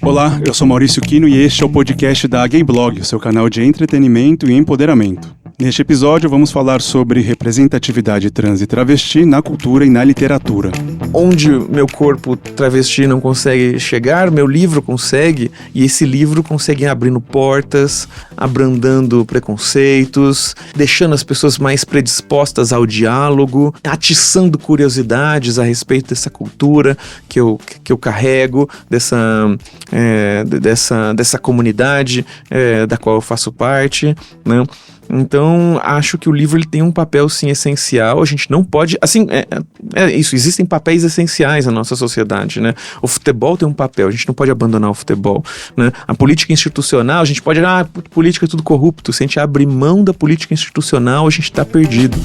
Olá, eu sou Maurício Quino e este é o podcast da Gay Blog, seu canal de entretenimento e empoderamento. Neste episódio vamos falar sobre representatividade trans e travesti na cultura e na literatura. Onde meu corpo travesti não consegue chegar, meu livro consegue, e esse livro consegue ir abrindo portas, abrandando preconceitos, deixando as pessoas mais predispostas ao diálogo, atiçando curiosidades a respeito dessa cultura que eu carrego, dessa comunidade da qual eu faço parte, né? Então, acho que o livro ele tem um papel, sim, essencial. A gente não pode... Assim, isso, existem papéis essenciais na nossa sociedade, né? O futebol tem um papel, a gente não pode abandonar o futebol, né? A política institucional, a gente pode... política é tudo corrupto. Se a gente abrir mão da política institucional, a gente está perdido.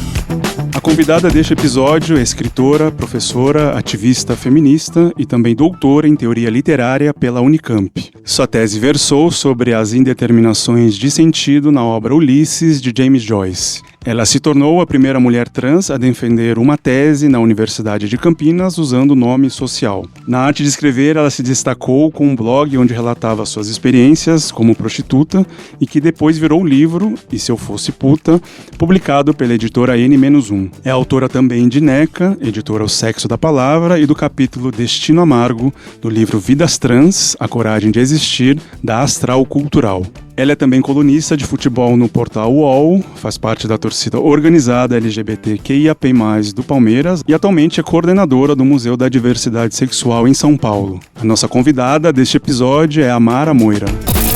A convidada deste episódio é escritora, professora, ativista feminista e também doutora em teoria literária pela Unicamp. Sua tese versou sobre as indeterminações de sentido na obra Ulisses, de James Joyce. Ela se tornou a primeira mulher trans a defender uma tese na Universidade de Campinas usando o nome social. Na arte de escrever, ela se destacou com um blog onde relatava suas experiências como prostituta e que depois virou o livro E Se Eu Fosse Puta, publicado pela editora N-1. É autora também de NECA, editora O Sexo da Palavra, e do capítulo Destino Amargo, do livro Vidas Trans, A Coragem de Existir, da Astral Cultural. Ela é também colunista de futebol no portal UOL, faz parte da torcida organizada LGBTQIAP+, do Palmeiras e atualmente é coordenadora do Museu da Diversidade Sexual em São Paulo. A nossa convidada deste episódio é a Mara Moira.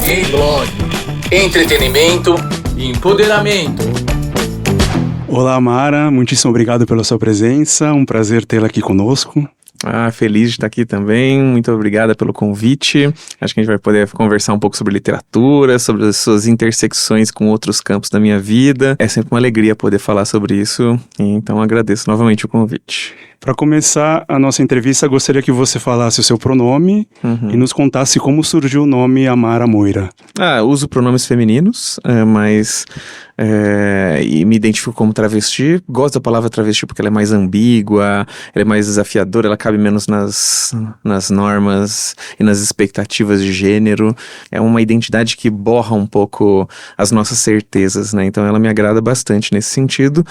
Gay Blog, entretenimento e empoderamento. Olá, Mara, muitíssimo obrigado pela sua presença, um prazer tê-la aqui conosco. Feliz de estar aqui também, muito obrigada pelo convite. Acho que a gente vai poder conversar um pouco sobre literatura, sobre as suas intersecções com outros campos da minha vida. É sempre uma alegria poder falar sobre isso, então agradeço novamente o convite. Para começar a nossa entrevista, gostaria que você falasse o seu pronome e nos contasse como surgiu o nome Mara Moira. Uso pronomes femininos, mas e me identifico como travesti. Gosto da palavra travesti porque ela é mais ambígua, ela é mais desafiadora, ela cabe menos nas normas e nas expectativas de gênero. É uma identidade que borra um pouco as nossas certezas, né? Então ela me agrada bastante nesse sentido,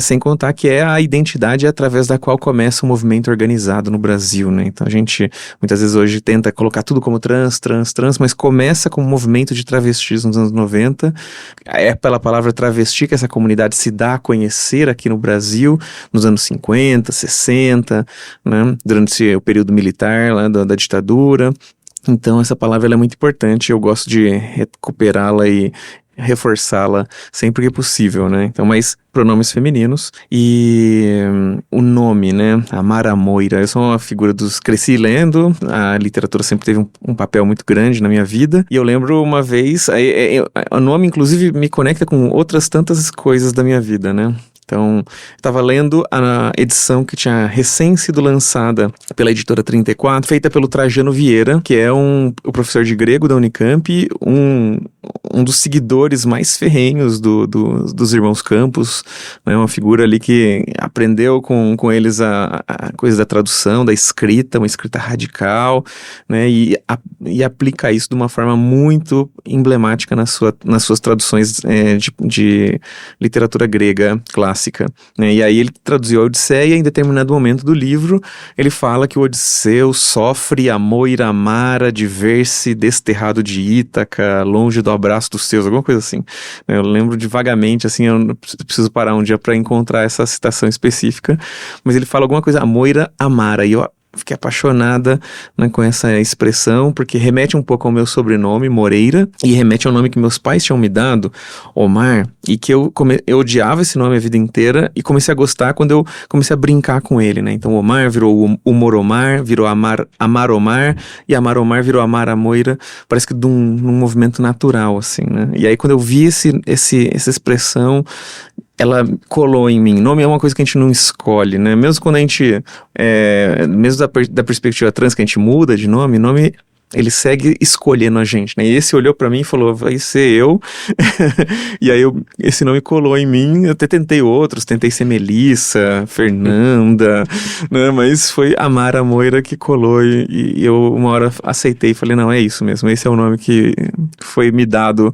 sem contar que é a identidade através da qual começa um movimento organizado no Brasil, né? Então a gente muitas vezes hoje tenta colocar tudo como trans, mas começa com um movimento de travestis nos anos 90. É pela palavra travesti que essa comunidade se dá a conhecer aqui no Brasil, nos anos 50, 60, né? Durante o período militar lá da ditadura. Então essa palavra ela é muito importante, eu gosto de recuperá-la e reforçá-la sempre que possível, né? Então, mais pronomes femininos e o nome, né? A Mara Moira. Eu sou uma figura cresci lendo, a literatura sempre teve um papel muito grande na minha vida, e eu lembro uma vez, o nome inclusive me conecta com outras tantas coisas da minha vida, né? Então, eu estava lendo a edição que tinha recém sido lançada pela editora 34, feita pelo Trajano Vieira, que é o professor de grego da Unicamp, um dos seguidores mais ferrenhos dos irmãos Campos, né? Uma figura ali que aprendeu com eles a coisa da tradução, da escrita, uma escrita radical, né? E aplica isso de uma forma muito emblemática nas suas traduções de literatura grega clássica. Né? E aí ele traduziu a Odisseia e em determinado momento do livro ele fala que o Odisseu sofre a Moira amara de ver-se desterrado de Ítaca, longe do abraço dos seus, alguma coisa assim. Eu lembro de vagamente, assim, eu preciso parar um dia para encontrar essa citação específica, mas ele fala alguma coisa, a Moira amara, e eu fiquei apaixonada, né, com essa expressão, porque remete um pouco ao meu sobrenome, Moreira, e remete ao nome que meus pais tinham me dado, Omar, e que eu odiava esse nome a vida inteira, e comecei a gostar quando eu comecei a brincar com ele, né? Então Omar virou Humoromar, virou Amaromar, e Amaromar virou Amara Moira, parece que num movimento natural, assim, né? E aí quando eu vi essa expressão, ela colou em mim. Nome é uma coisa que a gente não escolhe, né? Mesmo quando a gente, mesmo da perspectiva trans, que a gente muda de nome ele segue escolhendo a gente, né? E esse olhou pra mim e falou, vai ser eu. E aí esse nome colou em mim. Eu até tentei outros, tentei ser Melissa, Fernanda, né? Mas foi a Mara Moira que colou e eu uma hora aceitei e falei, não, é isso mesmo, esse é o nome que foi me dado.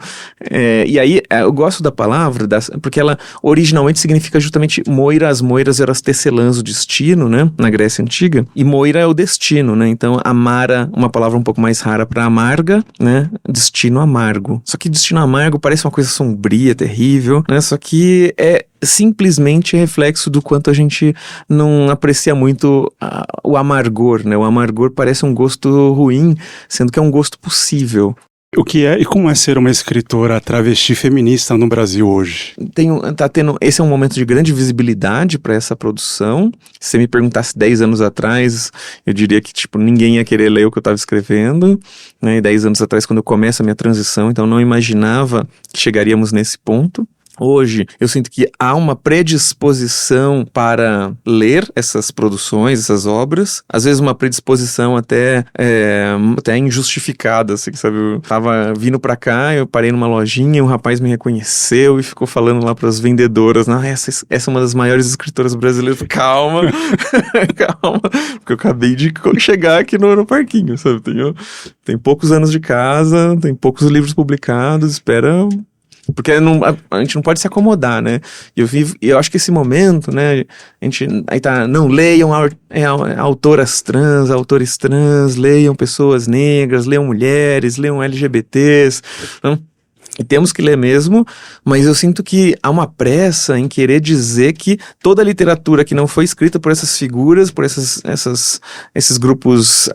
E aí eu gosto da palavra, porque ela originalmente significa justamente Moira. As Moiras eram as tecelãs do destino, né? Na Grécia Antiga. E Moira é o destino, né? Então Amara, uma palavra um pouco mais rara para amarga, né? Destino amargo. Só que destino amargo parece uma coisa sombria, terrível, né? Só que é simplesmente reflexo do quanto a gente não aprecia muito o amargor, né? O amargor parece um gosto ruim, sendo que é um gosto possível. O que é e como é ser uma escritora travesti feminista no Brasil hoje? Esse é um momento de grande visibilidade para essa produção. Se você me perguntasse 10 anos atrás, eu diria que ninguém ia querer ler o que eu estava escrevendo, né? E 10 anos atrás, quando eu começo a minha transição, então eu não imaginava que chegaríamos nesse ponto. Hoje, eu sinto que há uma predisposição para ler essas produções, essas obras. Às vezes uma predisposição até injustificada, assim, sabe? Eu tava vindo pra cá, eu parei numa lojinha, um rapaz me reconheceu e ficou falando lá pras vendedoras, essa é uma das maiores escritoras brasileiras. Calma, calma, porque eu acabei de chegar aqui no parquinho, sabe? Tem poucos anos de casa, tem poucos livros publicados, espera... Porque a gente não pode se acomodar, né? Eu acho que esse momento, né? A gente aí tá, não, leiam autoras trans, autores trans, leiam pessoas negras, leiam mulheres, leiam LGBTs, não? E temos que ler mesmo, mas eu sinto que há uma pressa em querer dizer que toda a literatura que não foi escrita por essas figuras, por esses grupos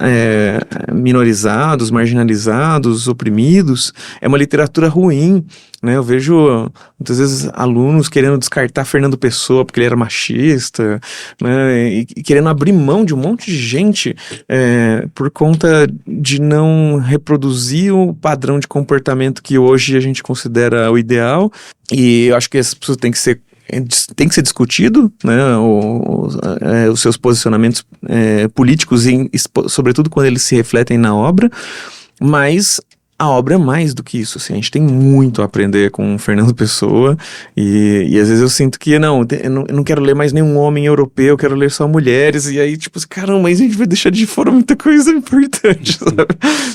minorizados, marginalizados, oprimidos, é uma literatura ruim, né? Eu vejo muitas vezes alunos querendo descartar Fernando Pessoa porque ele era machista, né? E querendo abrir mão de um monte de gente por conta de não reproduzir o padrão de comportamento que hoje a gente considera o ideal. E eu acho que essas pessoas tem que ser discutido, né, os seus posicionamentos políticos, sobretudo quando eles se refletem na obra, mas a obra é mais do que isso, assim, a gente tem muito a aprender com o Fernando Pessoa e às vezes eu sinto que eu não quero ler mais nenhum homem europeu, eu quero ler só mulheres, e aí caramba, mas a gente vai deixar de fora muita coisa importante, sabe?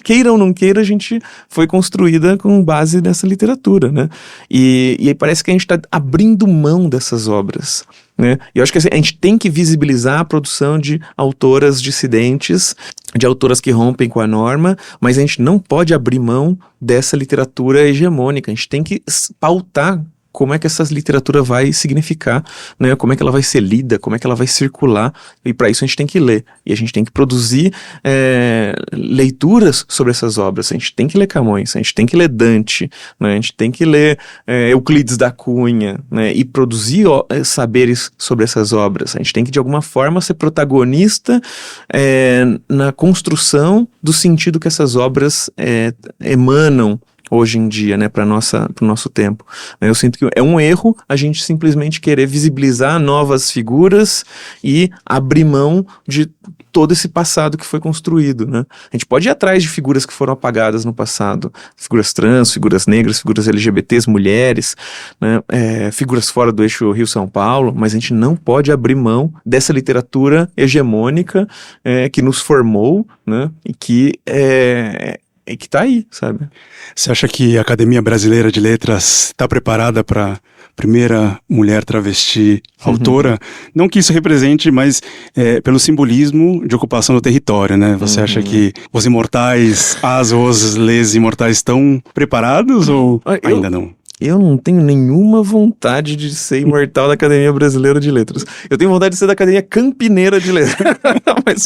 Queira ou não queira, a gente foi construída com base nessa literatura, né? E aí parece que a gente está abrindo mão dessas obras, né? E eu acho que assim, a gente tem que visibilizar a produção de autoras dissidentes, de autoras que rompem com a norma, mas a gente não pode abrir mão dessa literatura hegemônica. A gente tem que pautar como é que essa literatura vai significar, né? Como é que ela vai ser lida, como é que ela vai circular, e para isso a gente tem que ler, e a gente tem que produzir leituras sobre essas obras. A gente tem que ler Camões, a gente tem que ler Dante, né? A gente tem que ler Euclides da Cunha, né? E produzir saberes sobre essas obras. A gente tem que de alguma forma ser protagonista na construção do sentido que essas obras emanam hoje em dia, né, pro nosso tempo. Eu sinto que é um erro a gente simplesmente querer visibilizar novas figuras e abrir mão de todo esse passado que foi construído, né? A gente pode ir atrás de figuras que foram apagadas no passado, figuras trans, figuras negras, figuras LGBTs, mulheres, né, figuras fora do eixo Rio-São Paulo, mas a gente não pode abrir mão dessa literatura hegemônica que nos formou, né, e que tá aí, sabe? Você acha que a Academia Brasileira de Letras está preparada para a primeira mulher travesti autora? Não que isso represente, mas pelo simbolismo de ocupação do território, né? Você acha que os imortais, os les imortais estão preparados ou ainda não? Eu não tenho nenhuma vontade de ser imortal da Academia Brasileira de Letras. Eu tenho vontade de ser da Academia Campineira de Letras. Mas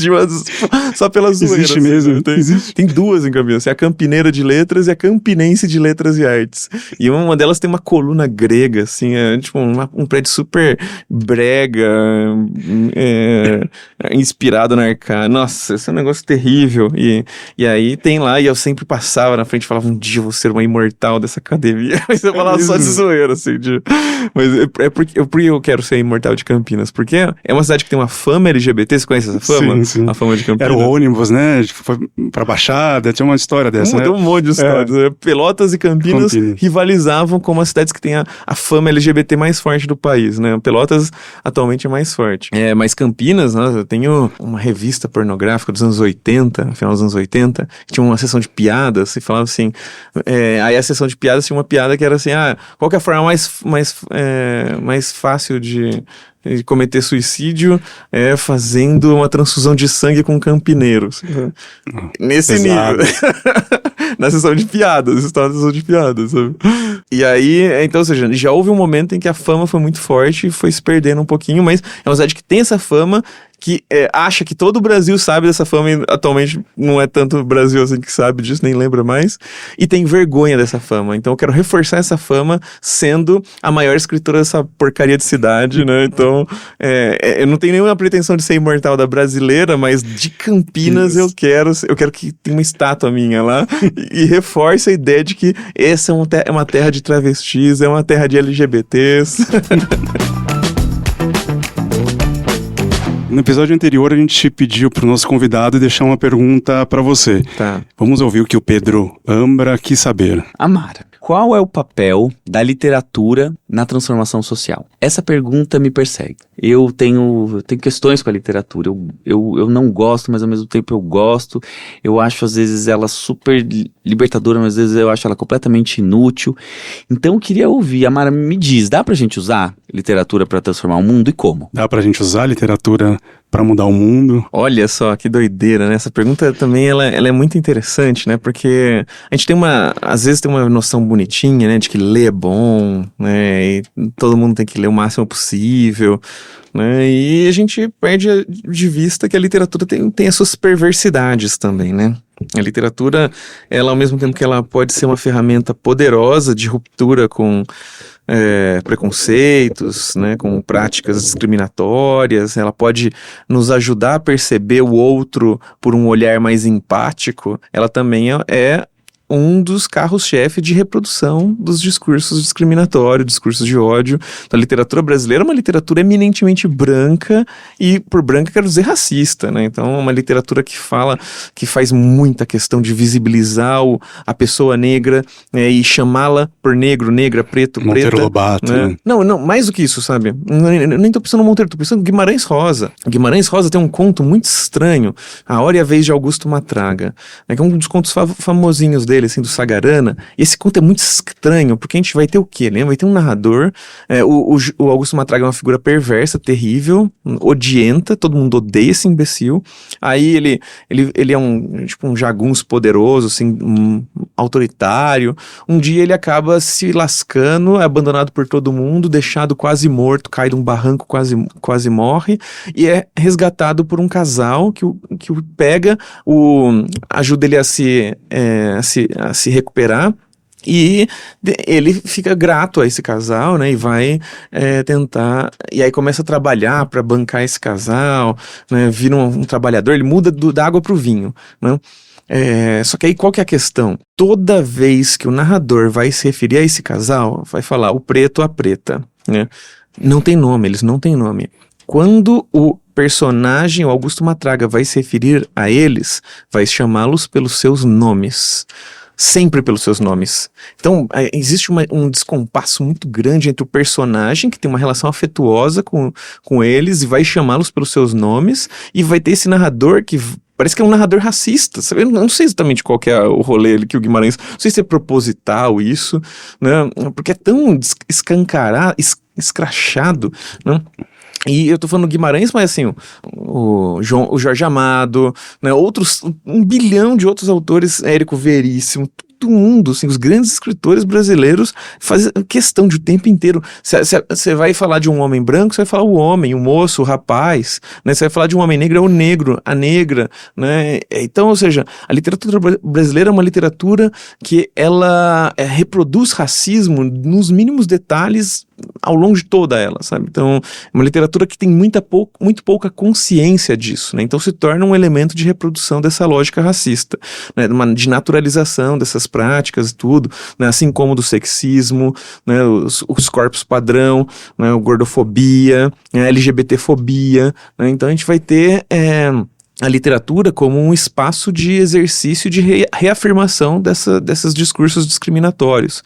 só pela zoeira. Existe mesmo? Tem duas em Campinas. É a Campineira de Letras e a Campinense de Letras e Artes. E uma delas tem uma coluna grega, assim, tipo um prédio super brega, inspirado na Arcada. Nossa, esse é um negócio terrível. E aí tem lá, e eu sempre passava na frente e falava, um dia eu vou ser uma imortal dessa academia. Mas eu falava, falar só de zoeira, assim. Mas por que eu quero ser imortal de Campinas? Porque é uma cidade que tem uma fama LGBT, você conhece essa fama? Sim, sim. A fama de Campinas. Era o ônibus, né? Foi pra Baixada, tinha uma história dessa, né? Tem um monte de histórias. Pelotas e Campinas rivalizavam como as cidades que têm a fama LGBT mais forte do país, né? Pelotas atualmente é mais forte. Mas Campinas, né, eu tenho uma revista pornográfica dos anos 80, no final dos anos 80, que tinha uma sessão de piadas, e falava assim, aí a sessão de piadas tinha uma piada que era assim, qual que é a forma mais fácil de cometer suicídio fazendo uma transfusão de sangue com campineiros. Nesse pesado. nível. Na sessão de piadas, história da sessão de piadas, sabe? E aí, então, ou seja, já houve um momento em que a fama foi muito forte e foi se perdendo um pouquinho, mas é uma cidade que tem essa fama, que acha que todo o Brasil sabe dessa fama, e atualmente não é tanto o Brasil assim que sabe disso, nem lembra mais, e tem vergonha dessa fama. Então eu quero reforçar essa fama sendo a maior escritora dessa porcaria de cidade, né? Então, eu não tenho nenhuma pretensão de ser imortal da brasileira, mas de Campinas eu quero que tenha uma estátua minha lá e reforce a ideia de que essa é uma terra de travestis, é uma terra de LGBTs. No episódio anterior, a gente pediu pro nosso convidado deixar uma pergunta para você. Tá. Vamos ouvir o que o Pedro Ambra quis saber. Amara, qual é o papel da literatura na transformação social? Essa pergunta me persegue. Eu tenho questões com a literatura. Eu não gosto, mas ao mesmo tempo eu gosto. Eu acho, às vezes, ela super libertadora, mas às vezes eu acho ela completamente inútil. Então eu queria ouvir. Amara, me diz, dá pra gente usar literatura para transformar o mundo e como? Dá pra gente usar a literatura para mudar o mundo? Olha só, que doideira, né? Essa pergunta também, ela é muito interessante, né? Porque a gente às vezes tem uma noção bonitinha, né? De que ler é bom, né? E todo mundo tem que ler o máximo possível, né? E a gente perde de vista que a literatura tem as suas perversidades também, né? A literatura, ela, ao mesmo tempo que ela pode ser uma ferramenta poderosa de ruptura com preconceitos, né, com práticas discriminatórias, ela pode nos ajudar a perceber o outro por um olhar mais empático, ela também é um dos carros-chefe de reprodução dos discursos discriminatórios, discursos de ódio. Então, a literatura brasileira é uma literatura eminentemente branca, e por branca quero dizer racista, né? Então, é uma literatura que faz muita questão de visibilizar a pessoa negra, e chamá-la por negro, negra, preto, Monteiro preta. Lobato, né? Não, mais do que isso, sabe? Eu nem tô pensando no Monteiro, tô pensando no Guimarães Rosa. Guimarães Rosa tem um conto muito estranho, A Hora e a Vez de Augusto Matraga, que é um dos contos famosinhos dele, assim, do Sagarana. E esse conto é muito estranho, porque a gente vai ter o quê, né? Vai ter um narrador, o Augusto Matraga é uma figura perversa, terrível, odienta, todo mundo odeia esse imbecil. Aí ele é um jagunço poderoso, assim, autoritário. Um dia ele acaba se lascando, é abandonado por todo mundo, deixado quase morto, cai de um barranco, quase morre, e é resgatado por um casal que o pega, ajuda ele a se recuperar, e ele fica grato a esse casal, né, e vai tentar, e aí começa a trabalhar para bancar esse casal, né, vira um trabalhador, ele muda da água pro vinho, né. Só que aí qual que é a questão? Toda vez que o narrador vai se referir a esse casal, vai falar o preto, a preta, né? Não tem nome, eles não têm nome. Quando o personagem, o Augusto Matraga, vai se referir a eles, vai chamá-los pelos seus nomes. Sempre pelos seus nomes. Então, existe um descompasso muito grande entre o personagem, que tem uma relação afetuosa com eles, e vai chamá-los pelos seus nomes, e vai ter esse narrador que parece que é um narrador racista. Eu não sei exatamente qual que é o rolê que o Guimarães... Não sei se é proposital isso, né? Porque é tão escancarado, escrachado, né? E eu tô falando do Guimarães, mas assim, o Jorge Amado, né, um bilhão de outros autores, Érico Veríssimo, todo mundo, assim, os grandes escritores brasileiros fazem questão de o tempo inteiro. Você vai falar de um homem branco, você vai falar o homem, o moço, o rapaz, né? Você vai falar de um homem negro, é o negro, a negra, né? Então, ou seja, a literatura brasileira é uma literatura que ela reproduz racismo nos mínimos detalhes ao longo de toda ela, sabe? Então, é uma literatura que tem muito pouca consciência disso, né? Então se torna um elemento de reprodução dessa lógica racista, né? De naturalização dessas práticas e tudo, né? Assim como do sexismo, né? Os corpos padrão, né? A gordofobia, a LGBTfobia, né? Então a gente vai ter a literatura como um espaço de exercício de reafirmação desses discursos discriminatórios.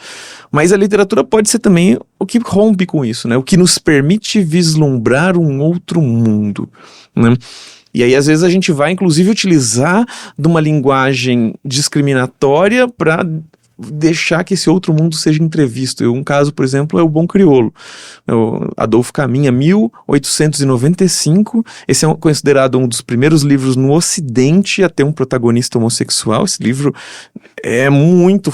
Mas a literatura pode ser também o que rompe com isso, né? O que nos permite vislumbrar um outro mundo, né? E aí, às vezes, a gente vai, inclusive, utilizar de uma linguagem discriminatória para deixar que esse outro mundo seja entrevisto. Um caso, por exemplo, é o Bom Crioulo. O Adolfo Caminha, 1895. Esse é considerado um dos primeiros livros no Ocidente a ter um protagonista homossexual. Esse livro é muito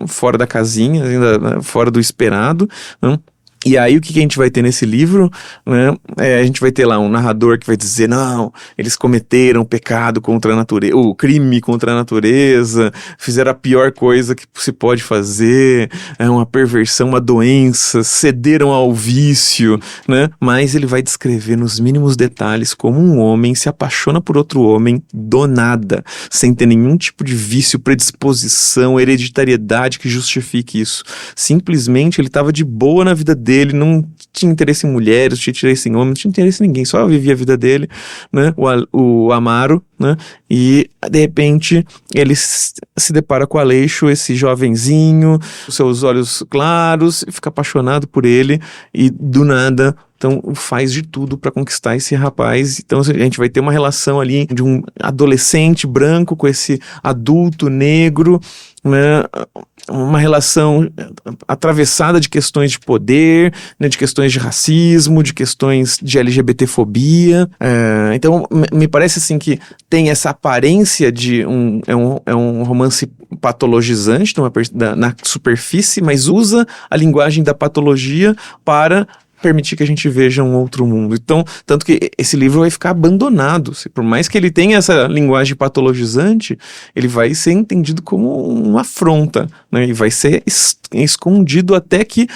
fora da casinha, ainda fora do esperado, né? E aí o que a gente vai ter nesse livro, né? A gente vai ter lá um narrador que vai dizer, não, eles cometeram pecado contra a natureza, o crime contra a natureza, fizeram a pior coisa que se pode fazer, uma perversão, uma doença, cederam ao vício, né? Mas ele vai descrever nos mínimos detalhes como um homem se apaixona por outro homem do nada, sem ter nenhum tipo de vício, predisposição, hereditariedade que justifique isso. Simplesmente ele estava de boa na vida dele, não tinha interesse em mulheres, não tinha interesse em homens, não tinha interesse em ninguém, só vivia a vida dele, né? O Amaro, né? E de repente ele se depara com o Aleixo, esse jovenzinho, com seus olhos claros, e fica apaixonado por ele e do nada, então faz de tudo para conquistar esse rapaz. Então a gente vai ter uma relação ali de um adolescente branco com esse adulto negro, né? Uma relação atravessada de questões de poder, né? De questões de racismo, de questões de LGBTfobia. Então me parece assim que tem essa aparência de um romance patologizante na superfície, mas usa a linguagem da patologia para permitir que a gente veja um outro mundo. Então, tanto que esse livro vai ficar abandonado. Por mais que ele tenha essa linguagem patologizante, ele vai ser entendido como uma afronta, né? E vai ser escondido até que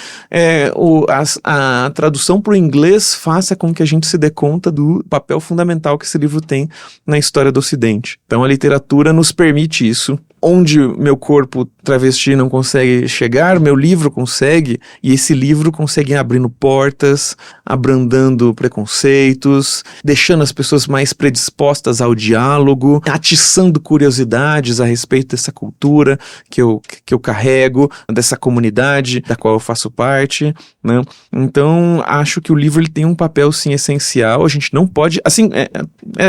a tradução para o inglês faça com que a gente se dê conta do papel fundamental que esse livro tem na história do Ocidente. Então, a literatura nos permite isso. Onde meu corpo travesti não consegue chegar, meu livro consegue, e esse livro consegue ir abrindo portas, abrandando preconceitos, deixando as pessoas mais predispostas ao diálogo, atiçando curiosidades a respeito dessa cultura que eu carrego, dessa comunidade da qual eu faço parte, né? Então, acho que o livro ele tem um papel, sim, essencial. A gente não pode... Assim,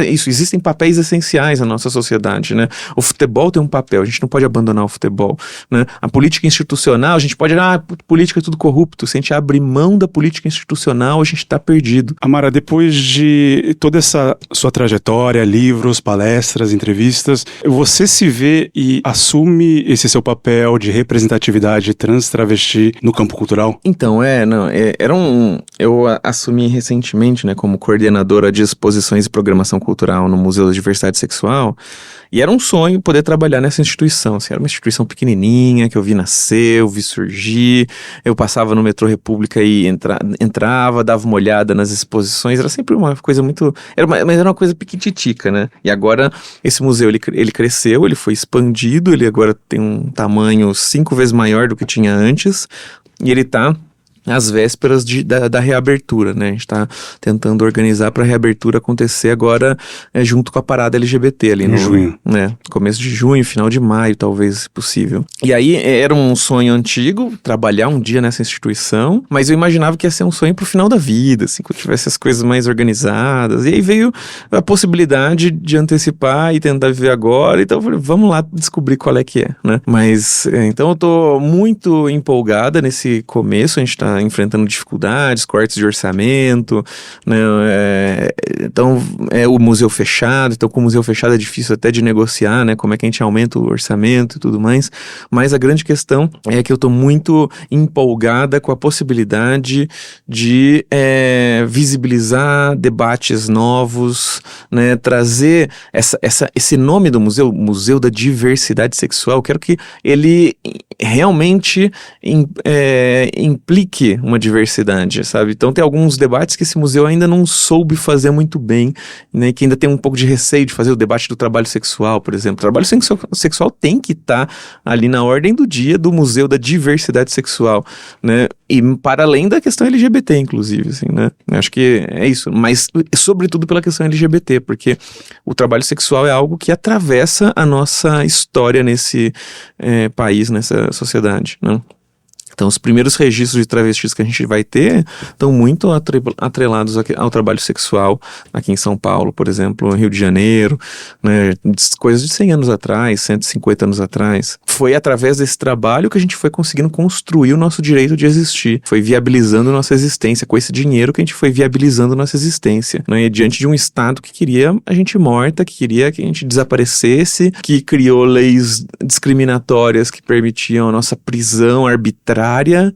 isso, existem papéis essenciais na nossa sociedade, né? O futebol tem um papel, a gente não pode abandonar o futebol, né? A política institucional, a gente pode... política é tudo corrupto. Se a gente abrir mão da política institucional, a gente está perdido. Amara, depois de toda essa sua trajetória, livros, palestras, entrevistas, você se vê e assume esse seu papel de representatividade trans-travesti no campo cultural? Então, eu assumi recentemente, né, como coordenadora de exposições e programação cultural no Museu da Diversidade Sexual, e era um sonho poder trabalhar nessa instituição. Assim, era uma instituição pequenininha que eu vi nascer, eu vi surgir, eu passava no Metrô República e entrava, dava uma olhada nas exposições, era sempre uma coisa muito... mas era uma coisa piquititica, né? E agora esse museu, ele cresceu, ele foi expandido, ele agora tem um tamanho 5 vezes maior do que tinha antes, e ele está às vésperas da reabertura, né? A gente está tentando organizar para a reabertura acontecer agora junto com a parada LGBT ali no junho, né? Começo de junho, final de maio, talvez, se possível. E aí era um sonho antigo trabalhar um dia nessa instituição, mas eu imaginava que ia ser um sonho pro final da vida, assim, quando tivesse as coisas mais organizadas. E aí veio a possibilidade de antecipar e tentar viver agora. Então eu falei, vamos lá descobrir qual é que é, né? Mas então eu tô muito empolgada nesse começo. A gente tá enfrentando dificuldades, cortes de orçamento, né? Então o museu fechado, então com o museu fechado é difícil até de negociar, né? Como é que a gente aumenta o orçamento e tudo mais, mas a grande questão é que eu tô muito empolgada com a possibilidade de visibilizar debates novos, né? Trazer esse nome do museu, Museu da Diversidade Sexual. Eu quero que ele realmente implique que uma diversidade, sabe? Então tem alguns debates que esse museu ainda não soube fazer muito bem, né? Que ainda tem um pouco de receio de fazer o debate do trabalho sexual, por exemplo. O trabalho sexual tem que estar ali na ordem do dia do Museu da Diversidade Sexual, né? E para além da questão LGBT, inclusive, assim, né? Acho que é isso, mas sobretudo pela questão LGBT, porque o trabalho sexual é algo que atravessa a nossa história nesse país, nessa sociedade, né? Então, os primeiros registros de travestis que a gente vai ter estão muito atrelados ao trabalho sexual aqui em São Paulo, por exemplo, no Rio de Janeiro, né, coisas de 100 anos atrás, 150 anos atrás. Foi através desse trabalho que a gente foi conseguindo construir o nosso direito de existir, foi viabilizando nossa existência, com esse dinheiro que a gente foi viabilizando nossa existência, né, e diante de um Estado que queria a gente morta, que queria que a gente desaparecesse, que criou leis discriminatórias que permitiam a nossa prisão arbitrária,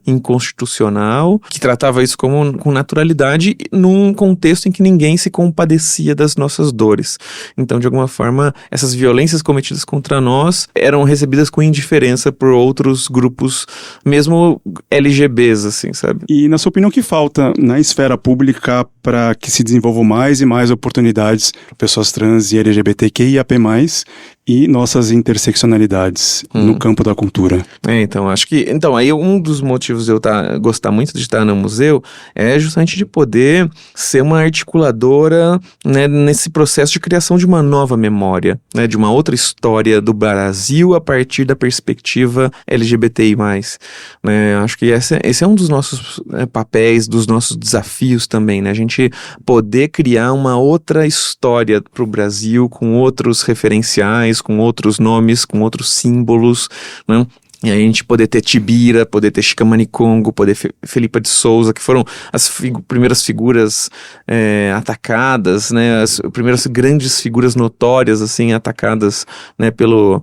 inconstitucional, que tratava isso com naturalidade num contexto em que ninguém se compadecia das nossas dores. Então, de alguma forma, essas violências cometidas contra nós eram recebidas com indiferença por outros grupos, mesmo LGBs, assim, sabe? E, na sua opinião, o que falta na esfera pública para que se desenvolvam mais e mais oportunidades para pessoas trans e LGBTQIAP+, e nossas interseccionalidades no campo da cultura? Então, acho que... Então, aí um dos motivos de eu gostar muito de estar no museu é justamente de poder ser uma articuladora, né, nesse processo de criação de uma nova memória, né, de uma outra história do Brasil a partir da perspectiva LGBTI+. Né, acho que esse é um dos nossos papéis, dos nossos desafios também, né, a gente poder criar uma outra história para o Brasil com outros referenciais, com outros nomes, com outros símbolos, né? E aí a gente poder ter Tibira, poder ter Chicamani Congo, poder Felipa de Souza, que foram as primeiras figuras atacadas, né, as primeiras grandes figuras notórias, assim, atacadas, né, pela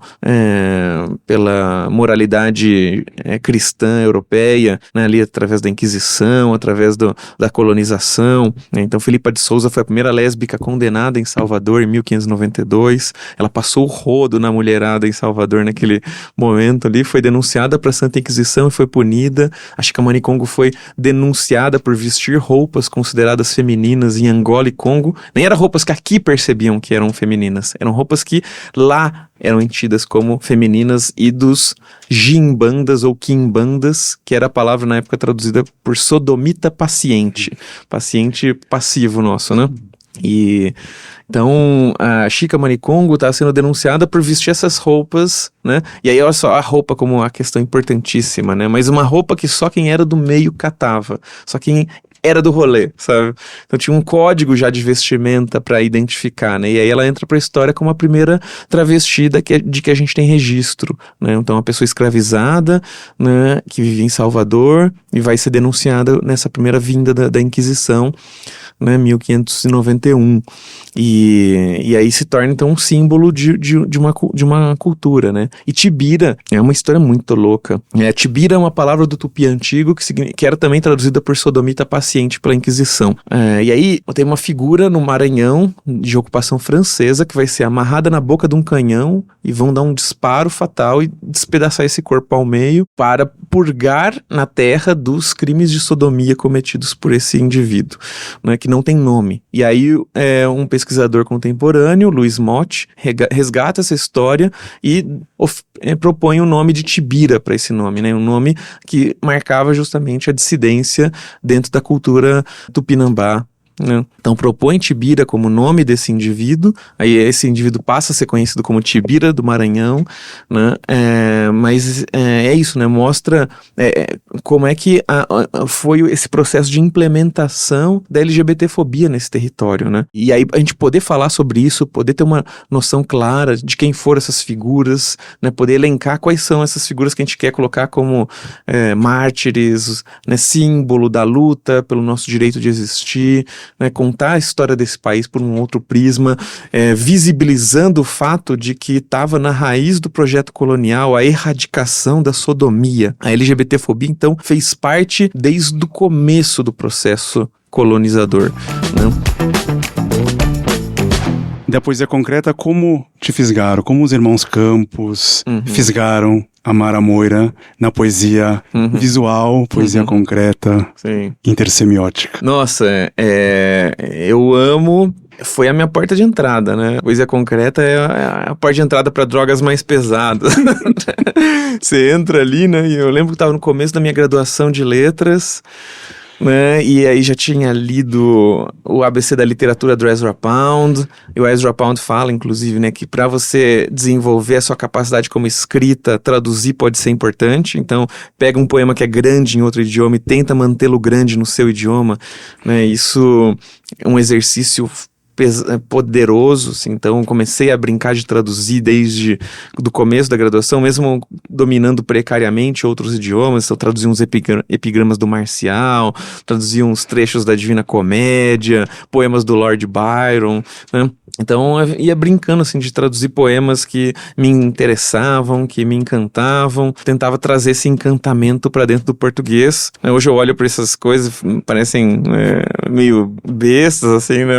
moralidade cristã europeia, né, ali através da Inquisição, através da colonização, né? Então Felipa de Souza foi a primeira lésbica condenada em Salvador em 1592, ela passou o rodo na mulherada em Salvador naquele momento ali, foi denunciada para a Santa Inquisição e foi punida. A Chicamani Congo foi denunciada por vestir roupas consideradas femininas em Angola e Congo. Nem eram roupas que aqui percebiam que eram femininas, eram roupas que lá eram entendidas como femininas, e dos gimbandas ou quimbandas, que era a palavra na época traduzida por sodomita paciente passivo nosso, né? E então a Chicamani Congo está sendo denunciada por vestir essas roupas, né? E aí olha só a roupa como uma questão importantíssima, né? Mas uma roupa que só quem era do meio catava, só quem era do rolê, sabe? Então tinha um código já de vestimenta para identificar, né? E aí ela entra para a história como a primeira travestida de que a gente tem registro, né? Então uma pessoa escravizada, né, que vivia em Salvador e vai ser denunciada nessa primeira vinda da Inquisição, né, 1591, e aí se torna então um símbolo de uma cultura, né? E Tibira é uma história muito louca. Tibira é uma palavra do tupi antigo que era também traduzida por sodomita paciente pela Inquisição. E aí tem uma figura no Maranhão de ocupação francesa que vai ser amarrada na boca de um canhão e vão dar um disparo fatal e despedaçar esse corpo ao meio para purgar na terra dos crimes de sodomia cometidos por esse indivíduo, né, que não tem nome. E aí um pesquisador contemporâneo, Luiz Motti, resgata essa história e propõe o nome de Tibira para esse nome, né, um nome que marcava justamente a dissidência dentro da cultura tupinambá, né? Então propõe Tibira como nome desse indivíduo, aí esse indivíduo passa a ser conhecido como Tibira do Maranhão, né? Mas é isso, né? Mostra como é que foi esse processo de implementação da LGBTfobia nesse território, né? E aí a gente poder falar sobre isso, poder ter uma noção clara de quem foram essas figuras, né? Poder elencar quais são essas figuras que a gente quer colocar como mártires, né? Símbolo da luta pelo nosso direito de existir, né, contar a história desse país por um outro prisma, visibilizando o fato de que estava na raiz do projeto colonial a erradicação da sodomia. A LGBTfobia, então, fez parte desde o começo do processo colonizador, né? Da poesia concreta, como te fisgaram? Como os irmãos Campos fisgaram Amara Moira na poesia visual, poesia concreta, Sim. intersemiótica. Nossa, eu amo... Foi a minha porta de entrada, né? A poesia concreta é a porta de entrada para drogas mais pesadas. Você entra ali, né? E eu lembro que estava no começo da minha graduação de letras, né? E aí já tinha lido o ABC da literatura do Ezra Pound. E o Ezra Pound fala, inclusive, né, que para você desenvolver a sua capacidade como escrita, traduzir pode ser importante. Então, pega um poema que é grande em outro idioma e tenta mantê-lo grande no seu idioma, né? Isso é um exercício poderoso, assim. Então comecei a brincar de traduzir desde do começo da graduação, mesmo dominando precariamente outros idiomas. Então traduzi uns epigramas do Marcial, traduzi uns trechos da Divina Comédia, poemas do Lord Byron, né? Então eu ia brincando assim de traduzir poemas que me interessavam, que me encantavam, tentava trazer esse encantamento para dentro do português. Hoje eu olho para essas coisas, parecem meio bestas, assim, né?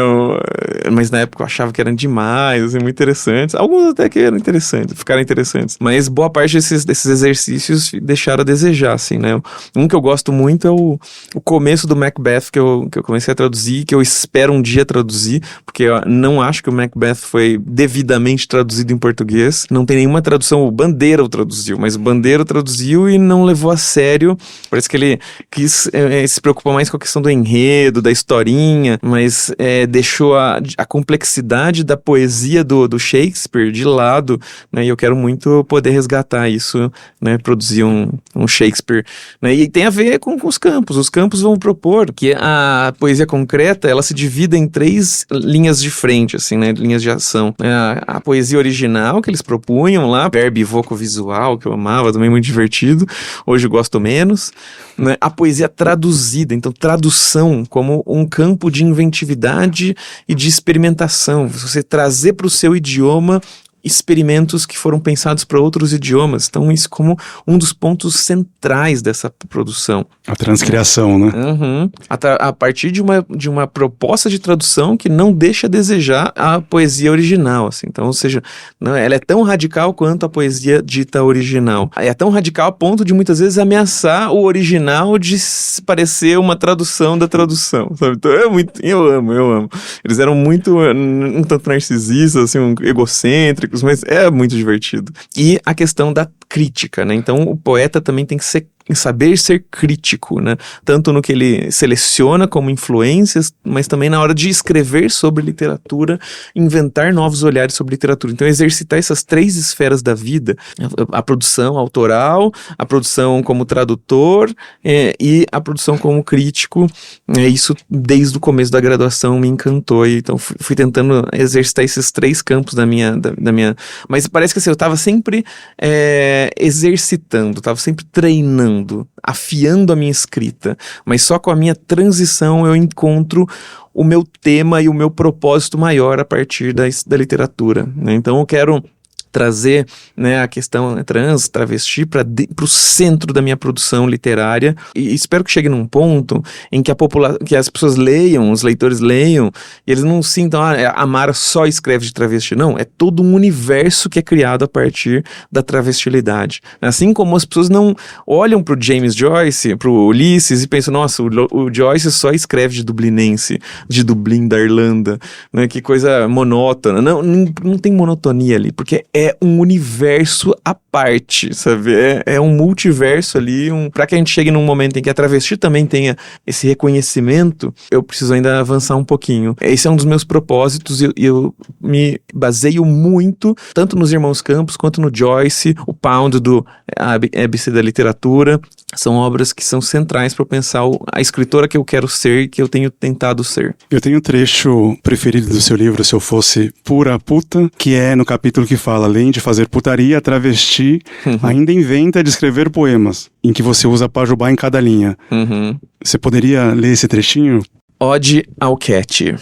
Mas na época eu achava que eram demais, assim, muito interessantes. Alguns até que eram interessantes, ficaram interessantes. Mas boa parte desses exercícios deixaram a desejar, assim, né? Um que eu gosto muito é o começo do Macbeth, que eu comecei a traduzir, que eu espero um dia traduzir, porque eu não acho que o Macbeth foi devidamente traduzido em português. Não tem nenhuma tradução. O Bandeira o traduziu, mas o Bandeira o traduziu e não levou a sério. Parece que ele quis se preocupar mais com a questão do enredo, da historinha, mas deixou a complexidade da poesia do Shakespeare de lado, né? E eu quero muito poder resgatar isso, né? Produzir um Shakespeare, né? E tem a ver com os campos. Os campos vão propor que a poesia concreta, ela se divida em 3 linhas de frente, assim, né? Linhas de ação. A poesia original que eles propunham lá, verbo e voco visual, que eu amava, também muito divertido. Hoje eu gosto menos, né? A poesia traduzida, então tradução como um campo de inventividade e de experimentação. Você trazer para o seu idioma experimentos que foram pensados para outros idiomas. Então isso como um dos pontos centrais dessa produção. A transcriação, né? A partir de uma proposta de tradução que não deixa a desejar a poesia original, assim. Então, ou seja, não, ela é tão radical quanto a poesia dita original. É tão radical a ponto de muitas vezes ameaçar o original de parecer uma tradução da tradução, sabe? Então eu amo. Eles eram muito um tanto narcisistas, assim, egocêntricos, mas é muito divertido. E a questão da crítica, né? Então o poeta também tem que saber ser crítico, né? Tanto no que ele seleciona como influências, mas também na hora de escrever sobre literatura, inventar novos olhares sobre literatura. Então exercitar essas 3 esferas da vida, a produção autoral, a produção como tradutor e a produção como crítico, isso desde o começo da graduação me encantou, e então fui tentando exercitar esses 3 campos da minha... Mas parece que assim, eu estava sempre exercitando, estava sempre treinando, afiando a minha escrita, mas só com a minha transição eu encontro o meu tema e o meu propósito maior a partir da literatura, né? Então eu quero trazer, né, a questão trans, travesti para o centro da minha produção literária, e espero que chegue num ponto em que que as pessoas leiam, os leitores leiam, e eles não sintam, a Mara só escreve de travesti. Não, é todo um universo que é criado a partir da travestilidade. Assim como as pessoas não olham pro James Joyce, pro Ulisses, e pensam, nossa, o Joyce só escreve de dublinense, de Dublin, da Irlanda, né, que coisa monótona. Não tem monotonia ali, porque é um universo à parte, sabe? É um multiverso ali, para que a gente chegue num momento em que a travesti também tenha esse reconhecimento, eu preciso ainda avançar um pouquinho. Esse é um dos meus propósitos, e eu me baseio muito, tanto nos Irmãos Campos, quanto no Joyce, o Pound do ABC da literatura. São obras que são centrais para eu pensar a escritora que eu quero ser e que eu tenho tentado ser. Eu tenho um trecho preferido do seu livro, Se Eu Fosse Pura Puta, que é no capítulo que fala, além de fazer putaria, a travesti ainda inventa de escrever poemas, em que você usa pajubá em cada linha. Você poderia ler esse trechinho? Ode ao Cat.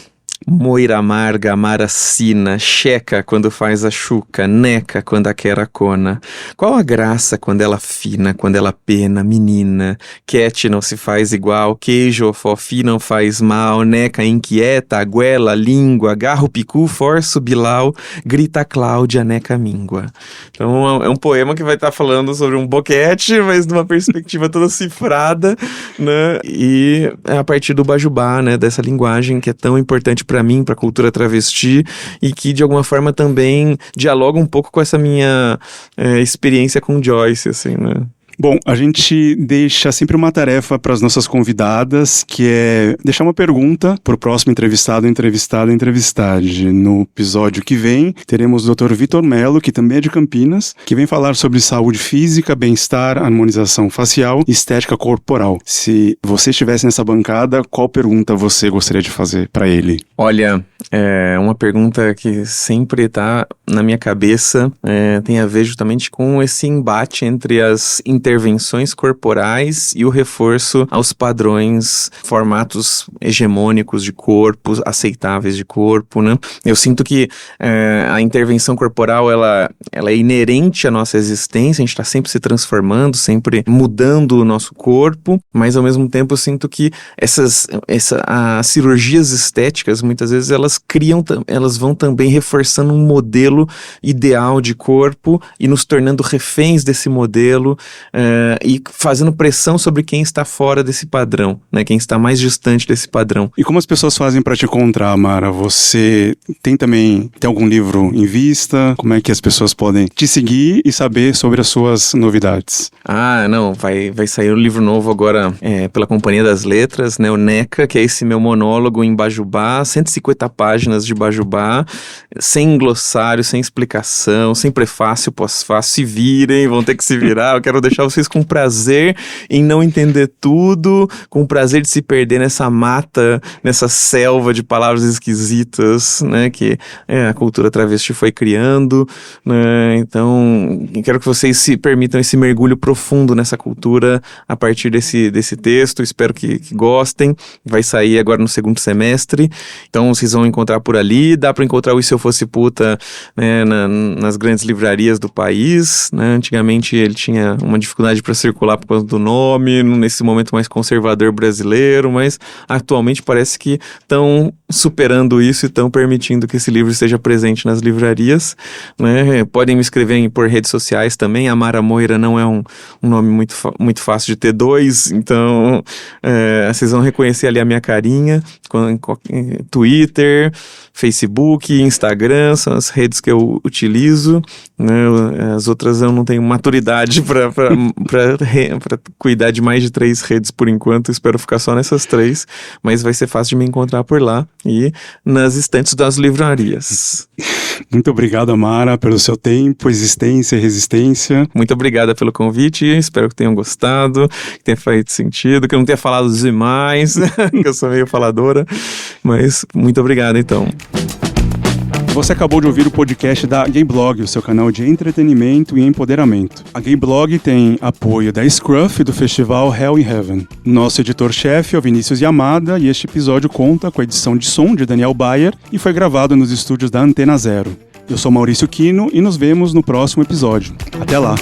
Moira amarga, amara sina, checa quando faz a chuca, neca quando a queracona. Qual a graça quando ela fina, quando ela pena, menina? Quete não se faz igual, queijo fofi não faz mal, neca inquieta, aguela, língua, garra o picu, força o bilau, grita Cláudia, neca míngua. Então é um poema que vai estar falando sobre um boquete, mas numa perspectiva toda cifrada, né? E é a partir do bajubá, né? Dessa linguagem que é tão importante para mim, para a cultura travesti, e que de alguma forma também dialoga um pouco com essa minha experiência com Joyce, assim, né? Bom, a gente deixa sempre uma tarefa para as nossas convidadas, que é deixar uma pergunta para o próximo entrevistado, entrevistade. No episódio que vem, teremos o Dr. Vitor Mello, que também é de Campinas, que vem falar sobre saúde física, bem-estar, harmonização facial e estética corporal. Se você estivesse nessa bancada, qual pergunta você gostaria de fazer para ele? Olha, uma pergunta que sempre está na minha cabeça, tem a ver justamente com esse embate entre as intervenções corporais e o reforço aos padrões, formatos hegemônicos de corpo, aceitáveis de corpo, né? Eu sinto que a intervenção corporal, ela é inerente à nossa existência, a gente está sempre se transformando, sempre mudando o nosso corpo, mas ao mesmo tempo eu sinto que as cirurgias estéticas, muitas vezes elas vão também reforçando um modelo ideal de corpo e nos tornando reféns desse modelo, e fazendo pressão sobre quem está fora desse padrão, né? Quem está mais distante desse padrão. E como as pessoas fazem para te encontrar, Mara? Você tem algum livro em vista? Como é que as pessoas podem te seguir e saber sobre as suas novidades? Não, vai sair um livro novo agora pela Companhia das Letras, né? O NECA, que é esse meu monólogo em bajubá, 150 páginas de bajubá, sem glossário, sem explicação, sem prefácio, pós-fácio. Se virem, vão ter que se virar. Eu quero deixar vocês com prazer em não entender tudo, com prazer de se perder nessa mata, nessa selva de palavras esquisitas, né, que a cultura travesti foi criando, né? Então, eu quero que vocês se permitam esse mergulho profundo nessa cultura a partir desse texto. Espero que gostem. Vai sair agora no segundo semestre, então vocês vão encontrar por ali. Dá para encontrar o E Se Eu Fosse Puta, né, nas grandes livrarias do país, né? Antigamente ele tinha uma dificuldade para circular por causa do nome, nesse momento mais conservador brasileiro, mas atualmente parece que estão superando isso e estão permitindo que esse livro esteja presente nas livrarias, né? Podem me escrever por redes sociais também. A Mara Moira não é um nome muito fácil de ter dois, então vocês vão reconhecer ali a minha carinha, Twitter, Facebook, Instagram, são as redes que eu utilizo, né? As outras eu não tenho maturidade para cuidar de mais de 3 redes por enquanto. Espero ficar só nessas 3, mas vai ser fácil de me encontrar por lá e nas estantes das livrarias. Muito obrigado, Mara, pelo seu tempo, existência e resistência. Muito obrigada pelo convite, espero que tenham gostado, que tenha feito sentido, que eu não tenha falado demais, que eu sou meio faladora, mas muito obrigado então. Você acabou de ouvir o podcast da Gayblog, o seu canal de entretenimento e empoderamento. A Gayblog tem apoio da Scruff e do festival Hell in Heaven. Nosso editor-chefe é o Vinícius Yamada e este episódio conta com a edição de som de Daniel Bayer e foi gravado nos estúdios da Antena Zero. Eu sou Maurício Quino e nos vemos no próximo episódio. Até lá!